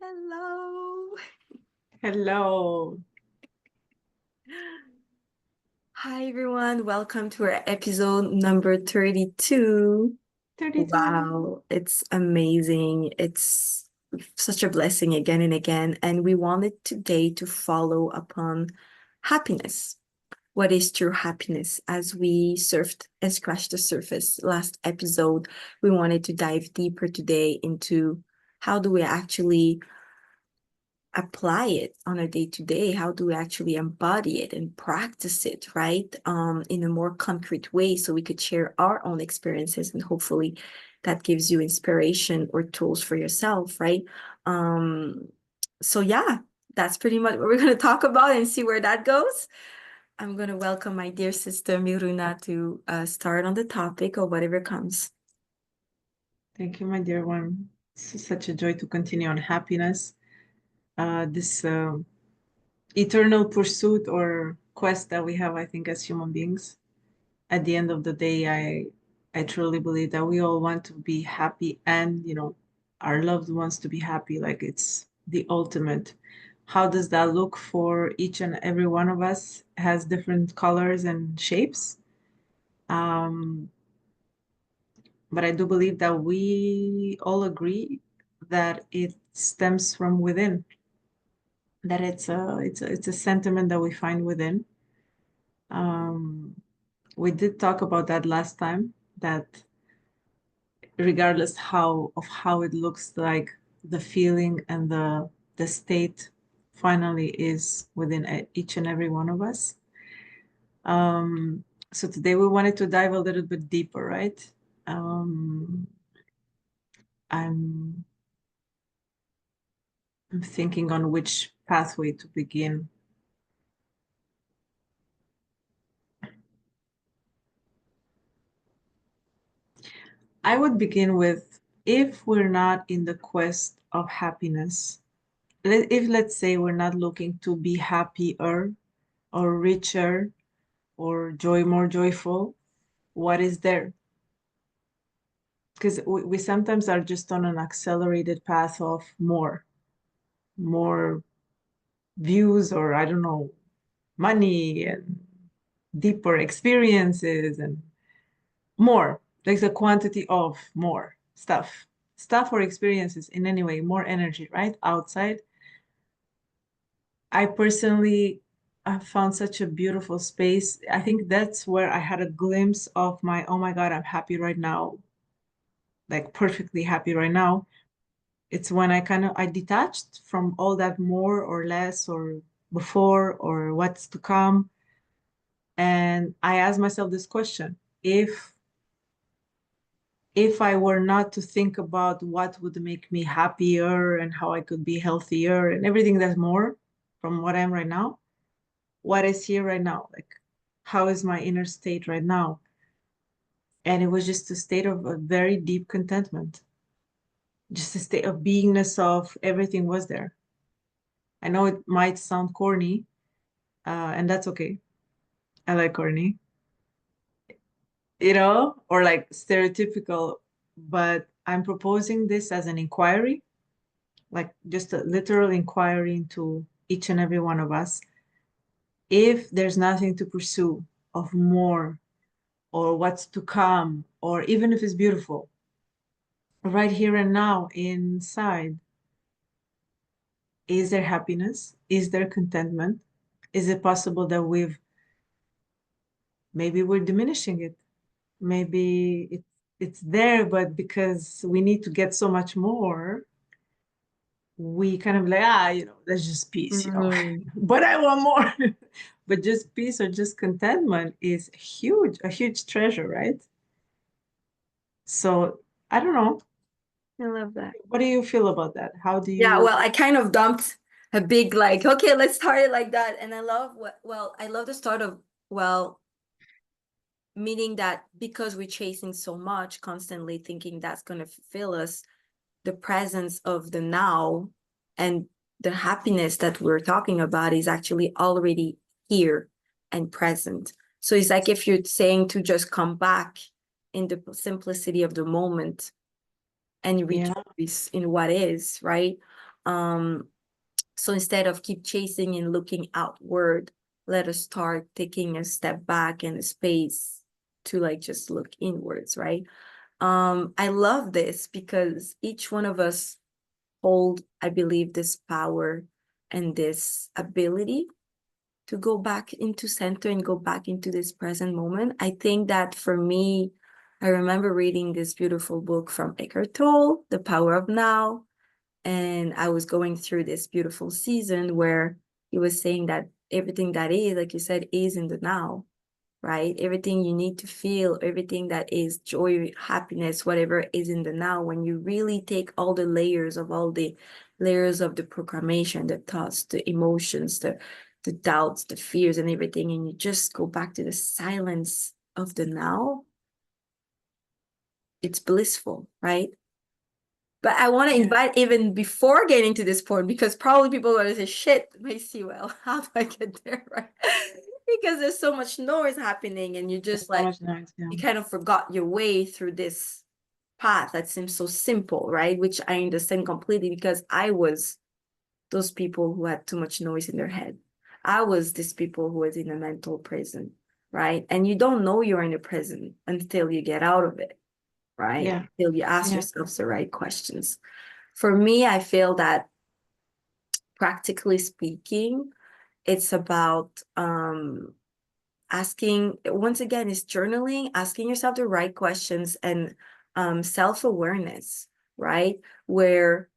Hello. Hello. Hi, everyone. Welcome to our episode number 32. 32. Wow, it's amazing. It's such a blessing again and again. And we wanted today to follow upon happiness. What is true happiness? As we surfed and scratched the surface last episode, we wanted to dive deeper today into how do we actually apply it on a day-to-day? How do we actually embody it and practice it, right? In a more concrete way, so we could share our own experiences, and hopefully that gives you inspiration or tools for yourself, right? So yeah, that's pretty much what we're going to talk about and see where that goes. I'm going to welcome my dear sister Miruna to start on the topic or whatever comes. Thank you, my dear one. It's such a joy to continue on happiness. This eternal pursuit or quest that we have, I think, as human beings. At the end of the day, I truly believe that we all want to be happy and, our loved ones to be happy. Like it's the ultimate. How does that look for each and every one of us? Has different colors and shapes. Um, But I do believe that we all agree that it stems from within, that it's a sentiment that we find within. Um, we did talk about that last time, that regardless of how it looks like, the feeling and the state finally is within each and every one of us. So today we wanted to dive a little bit deeper, right? Um, I'm I'm thinking on which pathway to begin. I would begin with, if we're not in the quest of happiness, if let's say we're not looking to be happier or richer or more joyful, what is there? Because we sometimes are just on an accelerated path of more views, or I don't know, money and deeper experiences and more, like the quantity of more stuff or experiences in any way, more energy, right? Outside. I personally have found such a beautiful space. I think that's where I had a glimpse of oh my God, I'm happy right now, like perfectly happy right now. It's when I detached from all that more or less or before or what's to come. And I asked myself this question: if I were not to think about what would make me happier and how I could be healthier and everything that's more from what I am right now, what is here right now? Like, how is my inner state right now? And it was just a state of a very deep contentment, just a state of beingness, of everything was there. I know it might sound corny, and that's okay. I like corny, or like stereotypical, but I'm proposing this as an inquiry, like just a literal inquiry into each and every one of us. If there's nothing to pursue of more or what's to come, or even if it's beautiful, right here and now inside, is there happiness? Is there contentment? Is it possible that maybe we're diminishing it? Maybe it's there, but because we need to get so much more, we kind of like, that's just peace, Mm. but I want more. But just peace or just contentment is a huge treasure, right? So I don't know. I love that. What do you feel about that? How do Yeah, you? well, I kind of dumped a big like, okay, let's start it like that. And I love I love the start of, well, meaning that because we're chasing so much, constantly thinking that's going to fulfill us, the presence of the now and the happiness that we're talking about is actually already here and present. So it's like if you're saying to just come back in the simplicity of the moment and Yeah. rejoice in what is, right? So instead of keep chasing and looking outward, let us start taking a step back and a space to like just look inwards, right? I love this because each one of us hold, I believe, this power and this ability to go back into center and go back into this present moment. I think that for me, I remember reading this beautiful book from Eckhart Tolle, The Power of Now. And I was going through this beautiful season where he was saying that everything that is, like you said, is in the now, right? Everything you need to feel, everything that is joy, happiness, whatever is in the now. When you really take all the layers of the programmation, the thoughts, the emotions, the doubts, the fears, and everything, and you just go back to the silence of the now, it's blissful, right? But I want to invite even before getting to this point, because probably people are going to say, shit, Macy, well, how do I get there, right? Because there's so much noise happening and you just So like, much noise, yeah. you kind of forgot your way through this path that seems so simple, right? Which I understand completely because I was those people who had too much noise in their head. I was these people who was in a mental prison, right? And you don't know you're in a prison until you get out of it, right? Yeah. Until you ask Yeah. yourself the right questions. For me, I feel that practically speaking, it's about asking, once again, is journaling, asking yourself the right questions and self-awareness, right? Where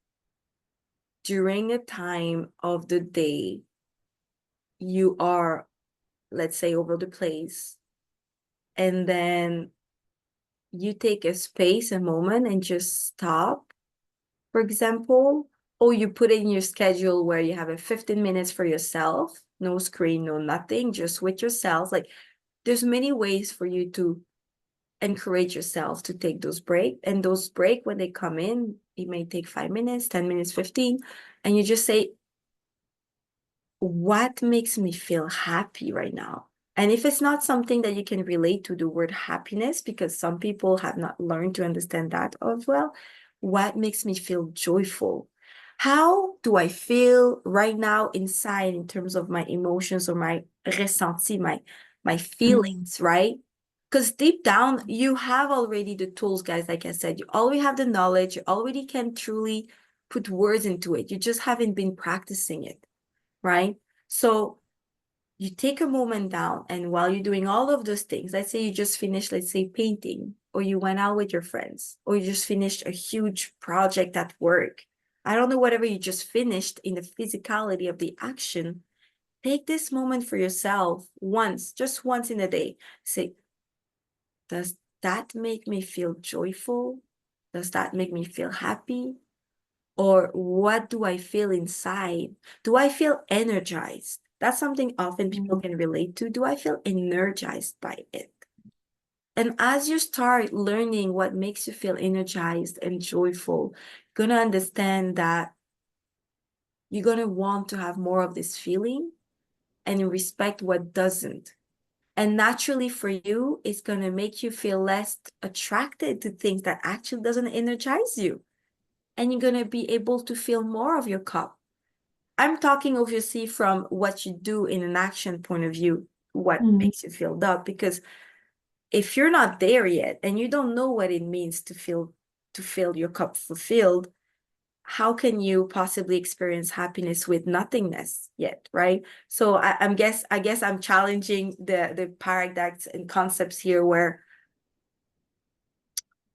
during a time of the day, you are, let's say, over the place, and then you take a space, a moment, and just stop, for example, or you put it in your schedule where you have a 15 minutes for yourself, no screen, no nothing, just with yourself. Like there's many ways for you to encourage yourself to take those breaks. And those break when they come in, it may take 5 minutes, 10 minutes, 15. And you just say, what makes me feel happy right now? And if it's not something that you can relate to the word happiness, because some people have not learned to understand that as well, what makes me feel joyful? How do I feel right now inside in terms of my emotions or my ressenti, my feelings, right? Because deep down, you have already the tools, guys. Like I said, you already have the knowledge, you already can truly put words into it. You just haven't been practicing it, right? So you take a moment down, and while you're doing all of those things, let's say you just finished, let's say, painting, or you went out with your friends, or you just finished a huge project at work. I don't know, whatever you just finished in the physicality of the action, take this moment for yourself once, just once in a day. Say, does that make me feel joyful? Does that make me feel happy? Or what do I feel inside? Do I feel energized? That's something often people can relate to. Do I feel energized by it? And as you start learning what makes you feel energized and joyful, you're going to understand that you're going to want to have more of this feeling and respect what doesn't. And naturally for you, it's going to make you feel less attracted to things that actually doesn't energize you. And you're going to be able to feel more of your cup. I'm talking obviously from what you do in an action point of view, what makes you filled up. Because if you're not there yet and you don't know what it means to fill your cup fulfilled, how can you possibly experience happiness with nothingness yet, right? So I guess I'm challenging the paradigms and concepts here where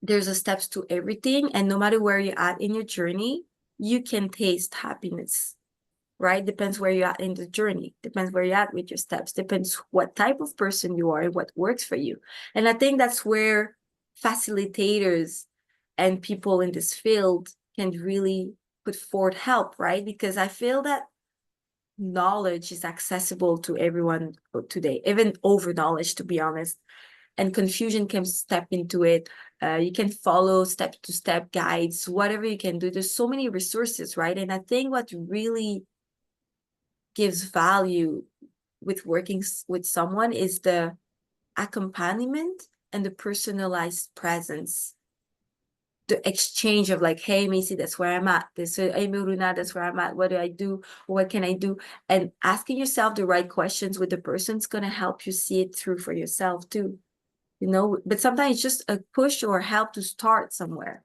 there's a steps to everything, and no matter where you're at in your journey, you can taste happiness, right? Depends where you're at in the journey, depends where you're at with your steps, depends what type of person you are and what works for you. And I think that's where facilitators and people in this field can really put forth help, right? Because I feel that knowledge is accessible to everyone today, even over knowledge, to be honest. And confusion can step into it. You can follow step-to-step guides, whatever you can do. There's so many resources, right? And I think what really gives value with working with someone is the accompaniment and the personalized presence the exchange of like, hey, Macy, that's where I'm at. This, hey, Miruna, that's where I'm at. What do I do? What can I do? And asking yourself the right questions with the person's going to help you see it through for yourself too. But sometimes it's just a push or help to start somewhere.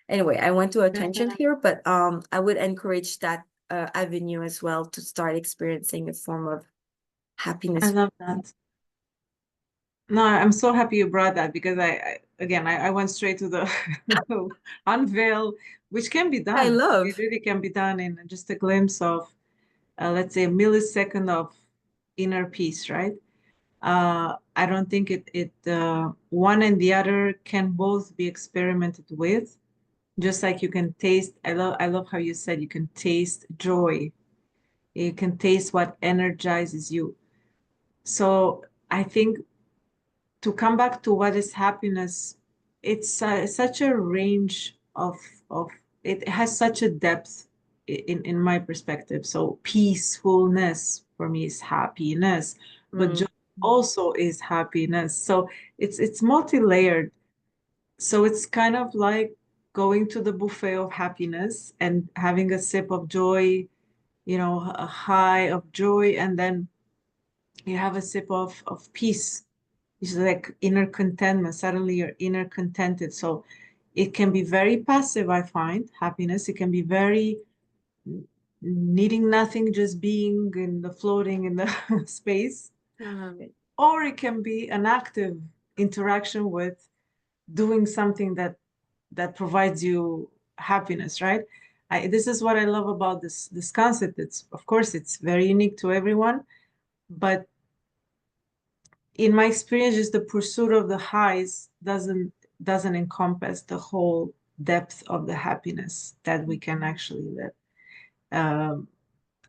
Anyway, I went to a tangent Definitely. here, but I would encourage that avenue as well to start experiencing a form of I happiness. love that. No, I'm so happy you brought that because I went straight to the unveil, which can be I done. It love. really can be done in just a glimpse of, let's say, a millisecond of inner peace, right? I don't think one and the other can both be experimented with, just like you can taste. I love how you said you can taste joy. You can taste what energizes you. So I think to come back to what is happiness, it's such a range of it has such a depth in my perspective. So peacefulness for me is happiness, but joy Mm. also is happiness. So it's multi-layered. So it's kind of like going to the buffet of happiness and having a sip of joy, a high of joy, and then you have a sip of peace. It's like inner contentment. Suddenly you're inner contented. So it can be very passive, I find, happiness. It can be very needing nothing, just being in the floating in the space. I love it. Or it can be an active interaction with doing something that provides you happiness, right? This is what I love about this concept. It's of course it's very unique to everyone, but in my experience, just the pursuit of the highs doesn't encompass the whole depth of the happiness that we can actually live. Um,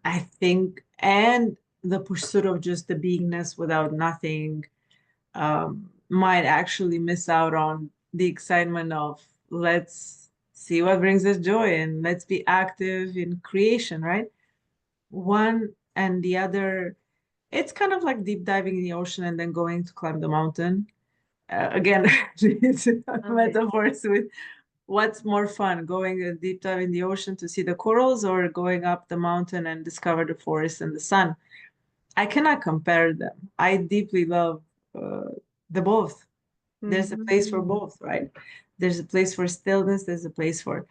I think, and the pursuit of just the beingness without nothing might actually miss out on the excitement of let's see what brings us joy and let's be active in creation, right? One and the other, it's kind of like deep diving in the ocean and then going to climb the mountain. Again, it's Love it. metaphors with what's more fun, going a deep dive in the ocean to see the corals or going up the mountain and discover the forest and the sun. I cannot compare them. I deeply love uh, the both. There's a Mhm. place for both, right? There's a place for stillness. There's a place for,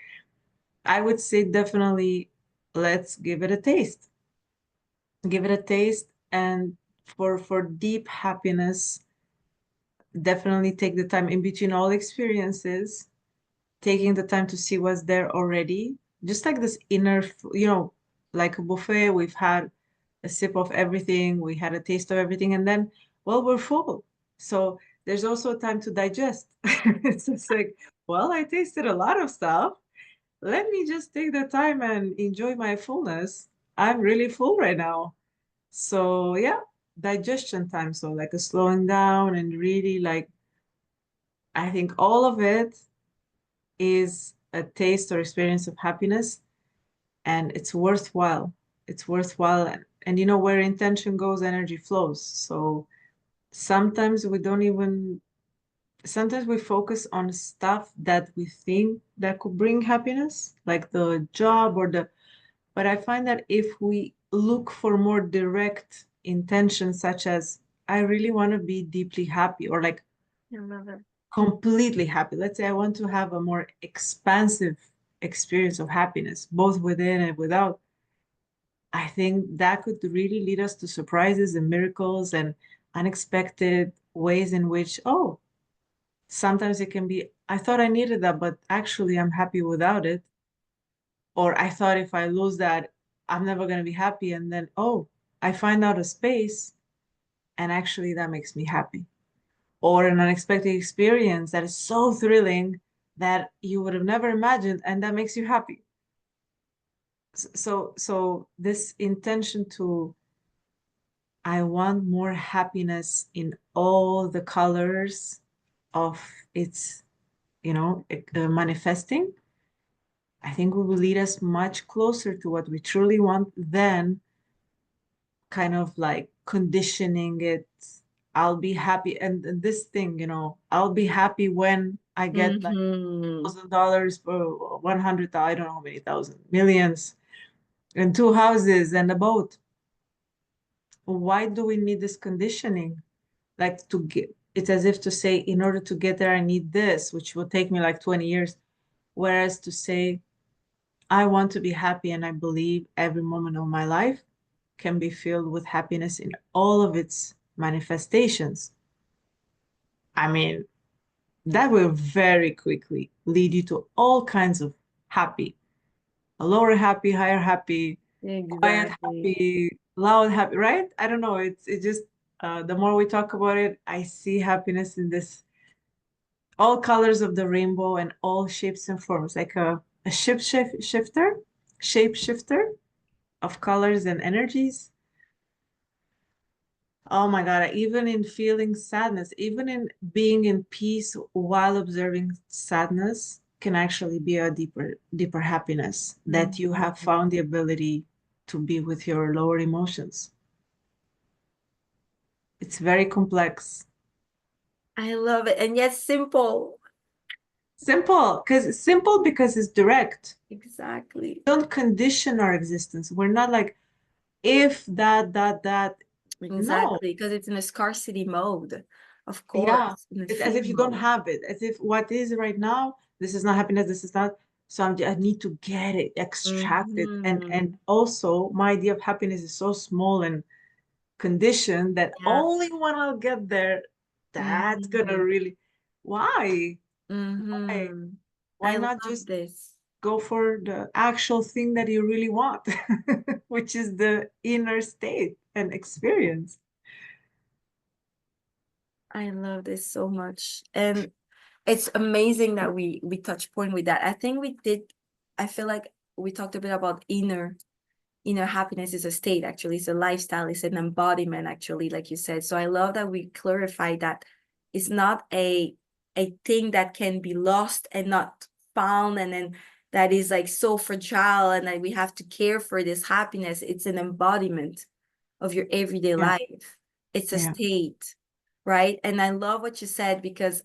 I would say definitely let's give it a taste. Give it a taste. And for deep happiness, definitely take the time in between all experiences, taking the time to see what's there already. Just like this inner, like a buffet, we've had a sip of everything, we had a taste of everything, and then, well, we're full. So there's also time to digest. It's just like, well, I tasted a lot of stuff. Let me just take the time and enjoy my fullness. I'm really full right now. So yeah, digestion time. So like a slowing down and really like, I think all of it is a taste or experience of happiness, and it's worthwhile. It's worthwhile. And where intention goes, energy flows. So sometimes we don't even, sometimes we focus on stuff that we think that could bring happiness, like the job but I find that if we look for more direct intentions, such as, I really want to be deeply happy, or like I love it. completely happy. Let's say I want to have a more expansive experience of happiness, both within and without. I think that could really lead us to surprises and miracles and unexpected ways in which, oh, sometimes it can be, I thought I needed that, but actually I'm happy without it. Or I thought if I lose that, I'm never going to be happy. And then, oh, I find out a space and actually that makes me happy. Or an unexpected experience that is so thrilling that you would have never imagined and that makes you happy. So this intention to, I want more happiness in all the colors of its, manifesting, I think will lead us much closer to what we truly want than kind of like conditioning it. I'll be happy. And this thing, I'll be happy when I get like Mm-hmm. $1,000 for 100, I don't know how many thousand, millions, and two houses and a boat. Why do we need this conditioning? Like to get, it's as if to say, in order to get there, I need this, which will take me like 20 years. Whereas to say, I want to be happy and I believe every moment of my life can be filled with happiness in all of its manifestations. I mean, that will very quickly lead you to all kinds of happy, a lower happy, higher happy, quiet Exactly. happy, loud happy, right? I don't know. It just the more we talk about it, I see happiness in this all colors of the rainbow and all shapes and forms, like a shape shifter of colors and energies. Oh my God, even in feeling sadness, even in being in peace while observing sadness can actually be a deeper happiness that you have Mhm. found the ability to be with your lower emotions. It's very complex. I love it. And yet simple. Simple because it's direct. Exactly. Don't condition our existence. We're not like if that. No, Exactly. Because it's in a scarcity mode. Of yeah. course. In a It's as fear if you don't mode. have it, as if what is right now, this is not happiness, this is not. So I need to get it, extract it. And Mm-hmm. also my idea of happiness is so small and conditioned that Yeah. only when I'll get there, that's gonna Mm-hmm. really, why? Why? Mm-hmm. Why I not love just this. go for the actual thing that you really want, which is the inner state and experience. I love this so much. And it's amazing that we touch point with that. I think we did, I feel like we talked a bit about inner happiness is a state, actually. It's a lifestyle, it's an embodiment, actually, like you said. So I love that we clarify that it's not a thing that can be lost and not found, and then that is like so fragile and that we have to care for this happiness. It's an embodiment of your everyday Yeah, life. It's a yeah, state, right? And I love what you said, because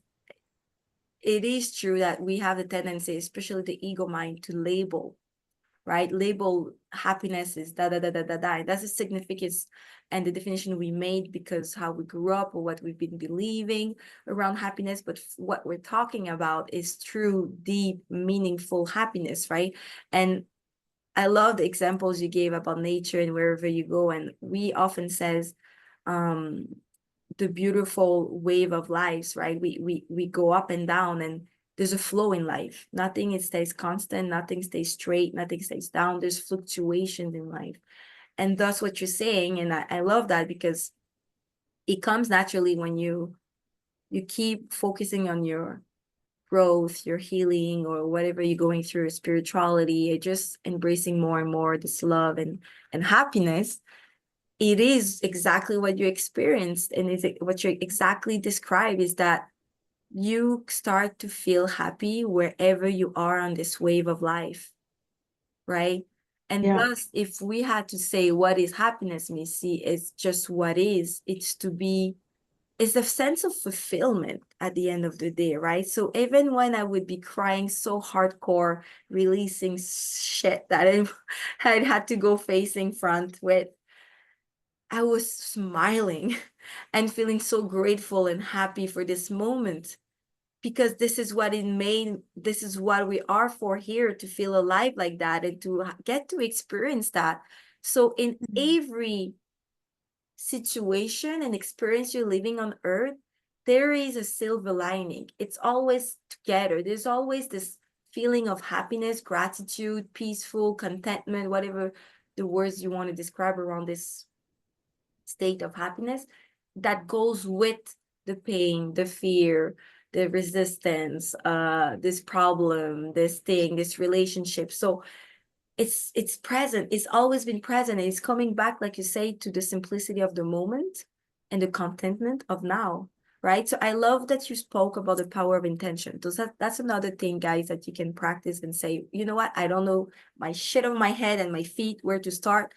it is true that we have the tendency, especially the ego mind, to label, right? Label happiness is da da da da da da. That's the significance and the definition we made because how we grew up or what we've been believing around happiness. But what we're talking about is true, deep, meaningful happiness, right? And I love the examples you gave about nature and wherever you go. And we often says, um, the beautiful wave of lives, right? We go up and down, and there's a flow in life. Nothing it stays constant, nothing stays straight, nothing stays down. There's fluctuations in life. And that's what you're saying. And I love that because it comes naturally when you keep focusing on your growth, your healing, or whatever you're going through, spirituality, you're just embracing more and more this love and happiness. It is exactly what you experienced, and is what you exactly described is that you start to feel happy wherever you are on this wave of life, right? And yeah. thus, if we had to say what is happiness, Missy, it's just what is. It's a sense of fulfillment at the end of the day, right? So even when I would be crying so hardcore, releasing shit that I'd had to go facing front with, I was smiling and feeling so grateful and happy for this moment, because this is what it made, this is what we are for here, to feel alive like that and to get to experience that. So in Mhm. every situation and experience you're living on earth, there is a silver lining. It's always together. There's always this feeling of happiness, gratitude, peaceful, contentment, whatever the words you want to describe around this state of happiness that goes with the pain, the fear, the resistance, this problem, this thing, this relationship. So it's present. It's always been present. And it's coming back, like you say, to the simplicity of the moment and the contentment of now. Right. So I love that you spoke about the power of intention. That's another thing, guys, that you can practice and say, you know what? I don't know my shit on my head and my feet where to start.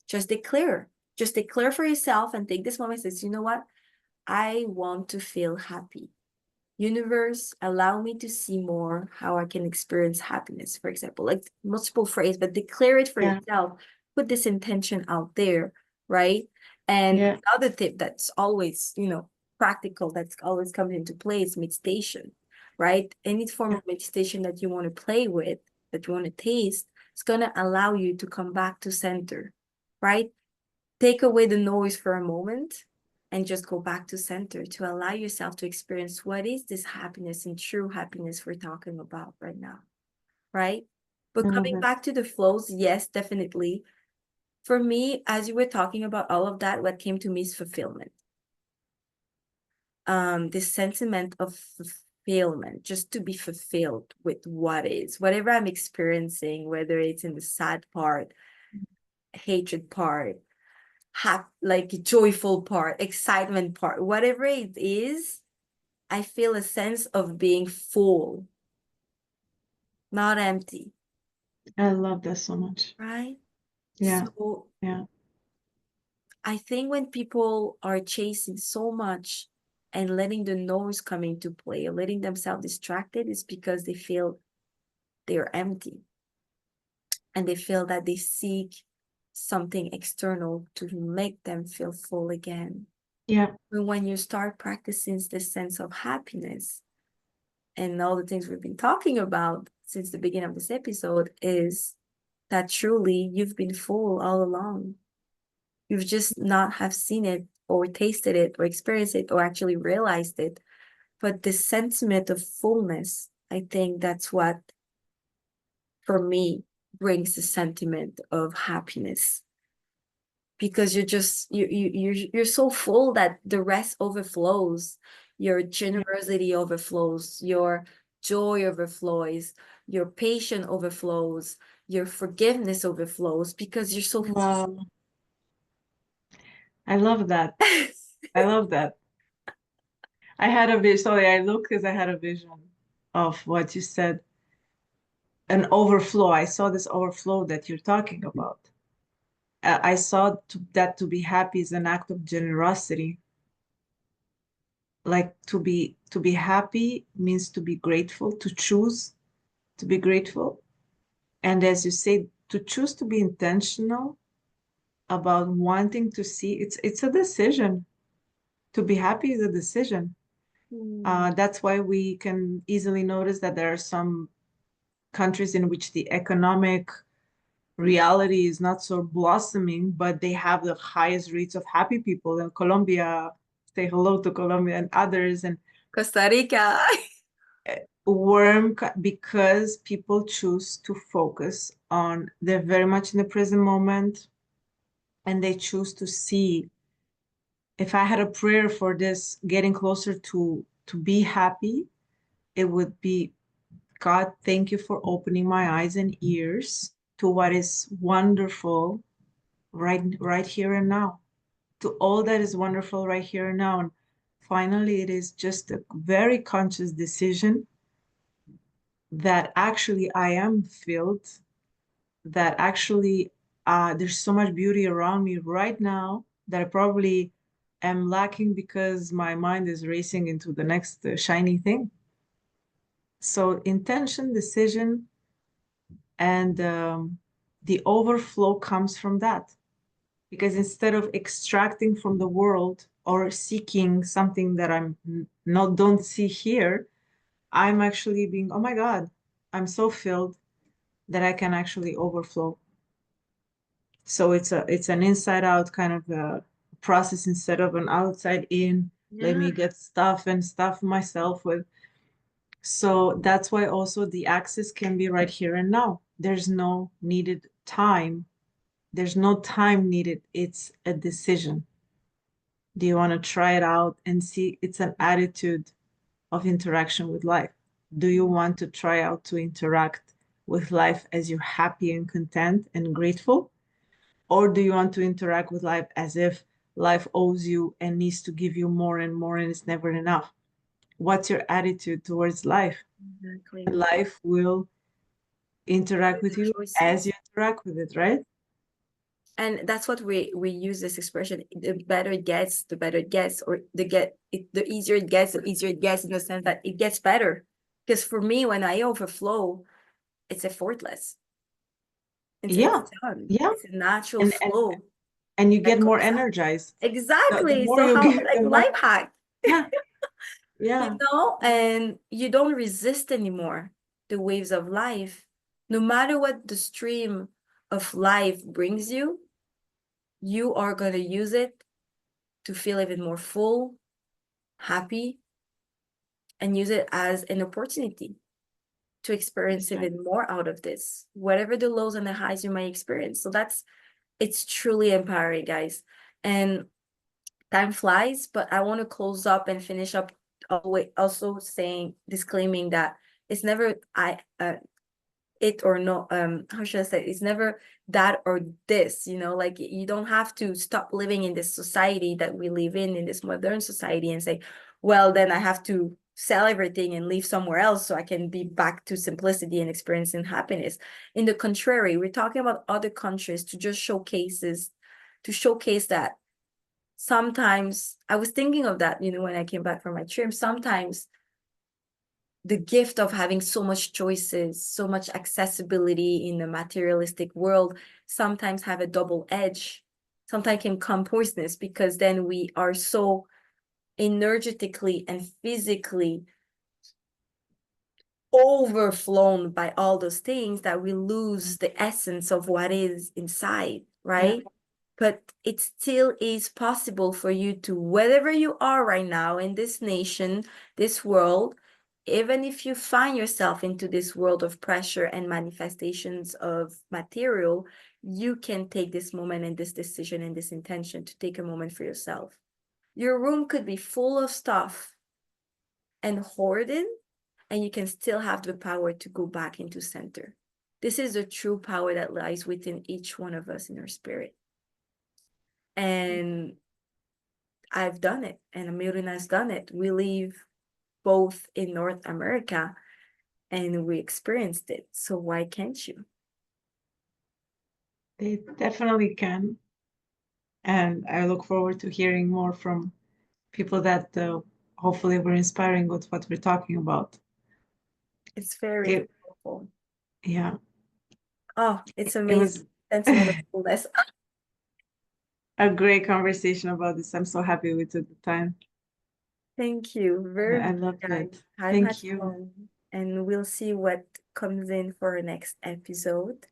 Just declare. Just declare for yourself and take this moment and say, you know what? I want to feel happy. universe, allow me to see more how I can experience happiness, for example, like multiple phrase, but declare it for Yeah. yourself. Put this intention out there, right? And Yeah. another tip that's always, practical, that's always comes into play is meditation, right? Any form Yeah. of meditation that you want to play with, that you want to taste, it's going to allow you to come back to center, right? Take away the noise for a moment and just go back to center to allow yourself to experience what is this happiness and true happiness we're talking about right now, right? I But love coming it. back to the flows, yes, definitely. For me, as you were talking about all of that, what came to me is fulfillment. This sentiment of fulfillment, just to be fulfilled with what is, whatever I'm experiencing, whether it's in the sad part, hatred part, like joyful part, excitement part, whatever it is, I feel a sense of being full, not empty, I love that so much. right? Yeah. So Yeah. I think when people are chasing so much and letting the noise come into play, or letting themselves distracted, is because they feel they're empty and they feel that they seek something external to make them feel full again. Yeah. But when you start practicing this sense of happiness and all the things we've been talking about since the beginning of this episode, is that truly you've been full all along. You've just not have seen it or tasted it or experienced it or actually realized it. But the sentiment of fullness, I think that's what, for me, brings the sentiment of happiness. Because you're so full that the rest overflows. Your Yeah. generosity overflows, your joy overflows, your patience overflows, your forgiveness overflows because you're so Wow. I love that. I love that. I had a vision. Sorry, I look because I had a vision of what you said. An overflow. I saw this overflow that you're talking about. I saw that to be happy is an act of generosity. Like to be happy means to be grateful, to choose to be grateful. And as you say, to choose to be intentional about wanting to see, it's a decision. To be happy is a decision. Hmm. That's why we can easily notice that there are some countries in which the economic reality is not so blossoming, but they have the highest rates of happy people. In Colombia, say hello to Colombia and others, and Costa Rica. because people choose to focus on, they're very much in the present moment, and they choose to see. If I had a prayer for this, getting closer to be happy, it would be, God, thank you for opening my eyes and ears to what is wonderful right here and now, to all that is wonderful right here and now. And finally, it is just a very conscious decision that actually I am filled, that actually there's so much beauty around me right now that I probably am lacking because my mind is racing into the next shiny thing. So intention, decision, and the overflow comes from that. Because instead of extracting from the world or seeking something that I'm not don't see here, I'm actually being, oh my God, I'm so filled that I can actually overflow. So it's an inside out kind of a process instead of an outside in. Let Yeah. me get stuff and stuff myself with. So that's why also the access can be right here and now. There's no needed time. There's no time needed. It's a decision. Do you want to try it out and see? It's an attitude of interaction with life. Do you want to try out to interact with life as you're happy and content and grateful? Or do you want to interact with life as if life owes you and needs to give you more and more and it's never enough? What's your attitude towards life? Exactly. And life will interact with you as Choices. you interact with it, right? And that's what we use this expression. The better it gets, the better it gets, or the easier it gets, the easier it gets, in the sense that it gets better. Because for me, when I overflow, it's effortless. It's Yeah, done. yeah. It's a natural And flow you that get more comes out. energized. The Exactly. more So you how, give, like, the more. life hack, Yeah, yeah, and you don't resist anymore the waves of life. No matter what the stream of life brings you, you are going to use it to feel even more full, happy, and use it as an opportunity to experience that's right. even more out of this, whatever the lows and the highs you might experience. So it's truly empowering, guys. And time flies, but I want to close up and finish up also saying, disclaiming that it's never it or no, how should I say, it's never that or this, like, you don't have to stop living in this society that we live in this modern society, and say, well, then I have to sell everything and live somewhere else so I can be back to simplicity and experiencing happiness. In the contrary, we're talking about other countries to showcase that sometimes, I was thinking of that, when I came back from my trip, sometimes the gift of having so much choices, so much accessibility in the materialistic world, sometimes have a double edge, sometimes can come poisonous, because then we are so energetically and physically overflown by all those things that we lose the essence of what is inside, Yeah, right? But it still is possible for you to, wherever you are right now in this nation, this world, even if you find yourself into this world of pressure and manifestations of material, you can take this moment and this decision and this intention to take a moment for yourself. Your room could be full of stuff and hoarded, and you can still have the power to go back into center. This is the true power that lies within each one of us in our spirit. And I've done it, and Miruna has done it. We live both in North America and we experienced it. So why can't you? they definitely can. And I look forward to hearing more from people that hopefully we're inspiring with what we're talking about. It's very It, powerful. yeah, Oh, it's it amazing. was Sentiment of fullness. a great conversation about this. I'm so happy we took the time. Thank you very I much, loved guys. it. Time Thank has you. flown, and we'll see what comes in for our next episode.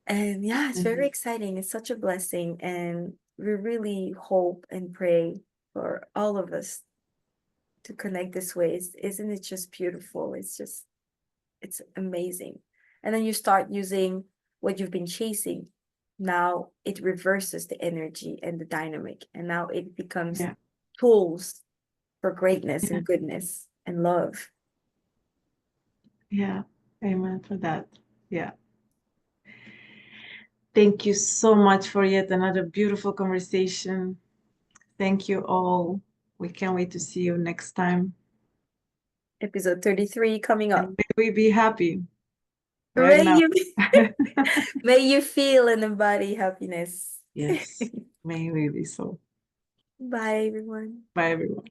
And yeah, it's very Mhm. exciting. It's such a blessing. And we really hope and pray for all of us to connect this way. Isn't it just beautiful? It's amazing. And then you start using what you've been chasing. Now it reverses the energy and the dynamic. And now it becomes Yeah, tools for greatness yeah, and goodness and love. yeah. Amen for that. Yeah. Thank you so much for yet another beautiful conversation. Thank you all. We can't wait to see you next time. Episode 33 coming up. And may we be happy right May now. you may you feel and embody happiness. Yes, may we be so. Bye, everyone. Bye, everyone.